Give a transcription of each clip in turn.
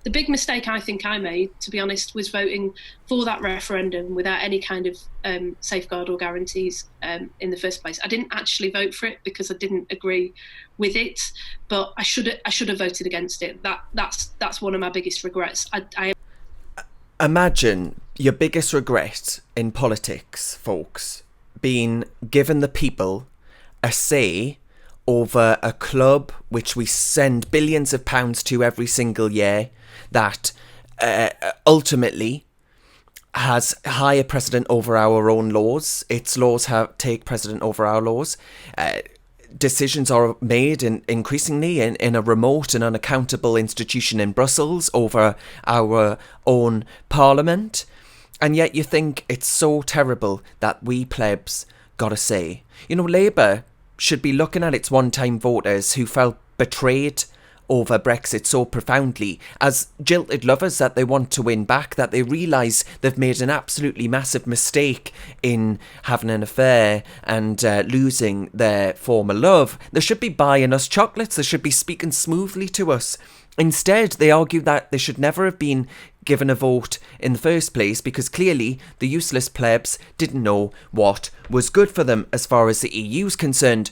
the big mistake I think I made, to be honest, was voting for that referendum without any kind of safeguard or guarantees in the first place. I didn't actually vote for it because I didn't agree with it, but I should have voted against it. That's one of my biggest regrets. I Imagine your biggest regret in politics, folks, being given the people a say over a club which we send billions of pounds to every single year that ultimately has higher precedent over our own laws. Its laws take precedent over our laws. Decisions are made increasingly in a remote and unaccountable institution in Brussels over our own parliament. And yet you think it's so terrible that we plebs got a say. You know, Labour should be looking at its one-time voters who felt betrayed over Brexit so profoundly as jilted lovers that they want to win back, that they realise they've made an absolutely massive mistake in having an affair and losing their former love. They should be buying us chocolates, they should be speaking smoothly to us. Instead, they argue that they should never have been given a vote in the first place because clearly the useless plebs didn't know what was good for them as far as the EU's concerned.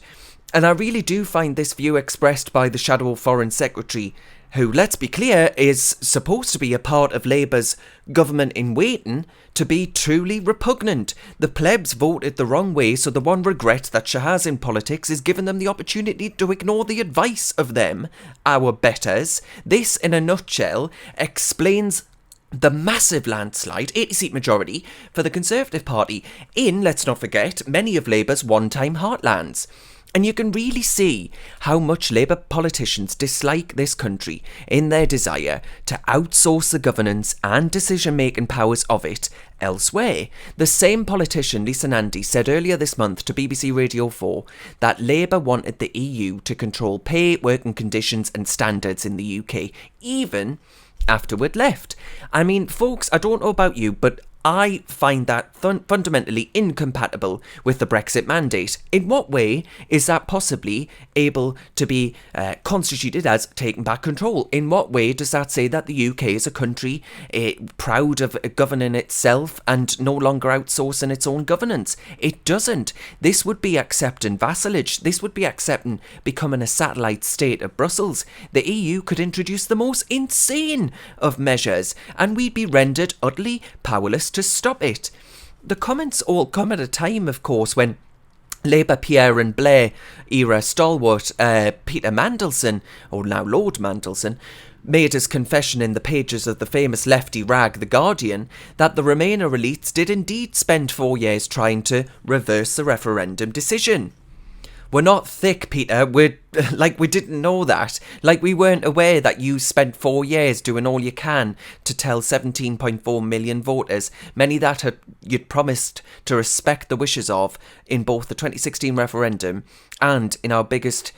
And I really do find this view expressed by the Shadow Foreign Secretary, who, let's be clear, is supposed to be a part of Labour's government in waiting, to be truly repugnant. The plebs voted the wrong way, so the one regret that she has in politics is giving them the opportunity to ignore the advice of them, our betters. This, in a nutshell, explains the massive landslide, 80-seat majority, for the Conservative Party in, let's not forget, many of Labour's one-time heartlands. And you can really see how much Labour politicians dislike this country in their desire to outsource the governance and decision-making powers of it elsewhere. The same politician, Lisa Nandy, said earlier this month to BBC Radio 4 that Labour wanted the EU to control pay, working conditions and standards in the UK, even after we'd left. I mean, folks, I don't know about you, but I find that fundamentally incompatible with the Brexit mandate. In what way is that possibly able to be constituted as taking back control? In what way does that say that the UK is a country proud of governing itself and no longer outsourcing its own governance? It doesn't. This would be accepting vassalage. This would be accepting becoming a satellite state of Brussels. The EU could introduce the most insane of measures and we'd be rendered utterly powerless to stop it. The comments all come at a time, of course, when Labour Pierre and Blair era stalwart Peter Mandelson, or now Lord Mandelson, made his confession in the pages of the famous lefty rag The Guardian that the Remainer elites did indeed spend 4 years trying to reverse the referendum decision. We're not thick, Peter. We're like we didn't know that. Like we weren't aware that you spent 4 years doing all you can to tell 17.4 million voters, many that you'd promised to respect the wishes of in both the 2016 referendum and in our biggest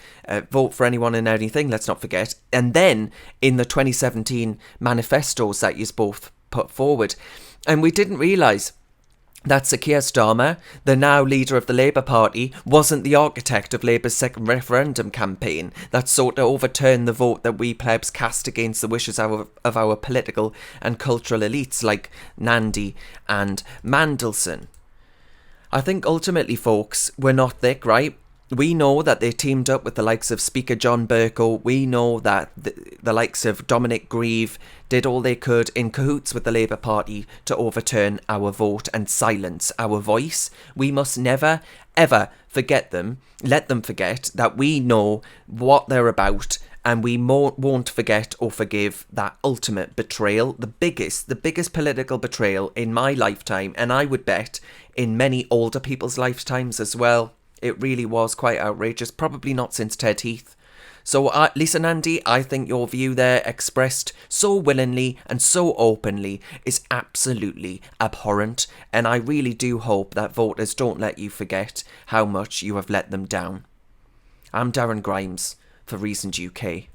vote for anyone and anything, let's not forget, and then in the 2017 manifestos that you both put forward. And we didn't realise that Sir Keir Starmer, the now leader of the Labour Party, wasn't the architect of Labour's second referendum campaign that sought to overturn the vote that we plebs cast against the wishes of our political and cultural elites like Nandy and Mandelson. I think ultimately, folks, we're not thick, right? We know that they teamed up with the likes of Speaker John Bercow. We know that the likes of Dominic Grieve did all they could in cahoots with the Labour Party to overturn our vote and silence our voice. We must never, ever forget them, let them forget that we know what they're about, and we won't forget or forgive that ultimate betrayal, the biggest political betrayal in my lifetime, and I would bet in many older people's lifetimes as well. It really was quite outrageous, probably not since Ted Heath. So, Lisa Nandy, I think your view there, expressed so willingly and so openly, is absolutely abhorrent, and I really do hope that voters don't let you forget how much you have let them down. I'm Darren Grimes for Reasons UK.